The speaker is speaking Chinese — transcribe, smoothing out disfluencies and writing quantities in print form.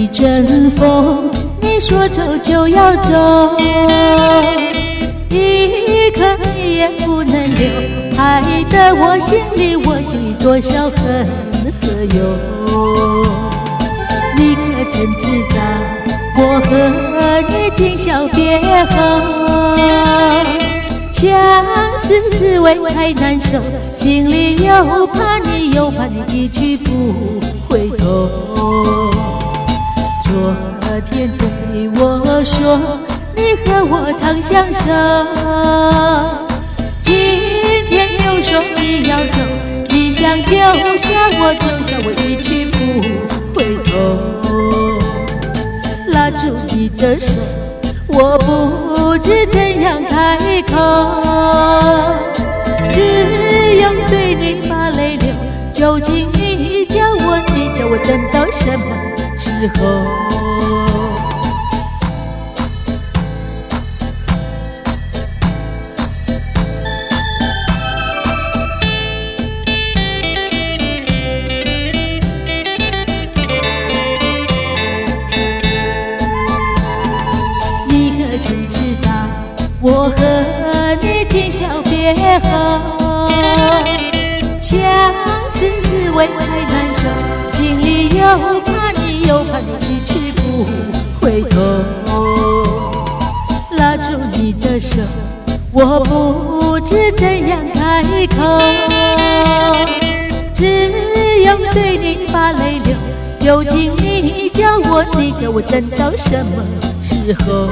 一阵风，你说走就要走，一颗你也不能留。爱的我心里，我心里多少恨和忧。你可曾知道，我和你今宵别后，相思滋味太难受，心里又怕你，又怕你一去不回头。昨天对我说，你和我长相守，今天又说你要走，你想丢下我，丢下我一去不回头。拉住你的手，我不知怎样开口，只有对你把泪流。究竟你叫我等到什么时候？你可曾知道，我和你今宵别后，相思滋味太难受，心里又怕你，又怕你一去不回头。拉住你的手，我不知怎样开口，只有对你把泪流。究竟你叫我等到什么时候？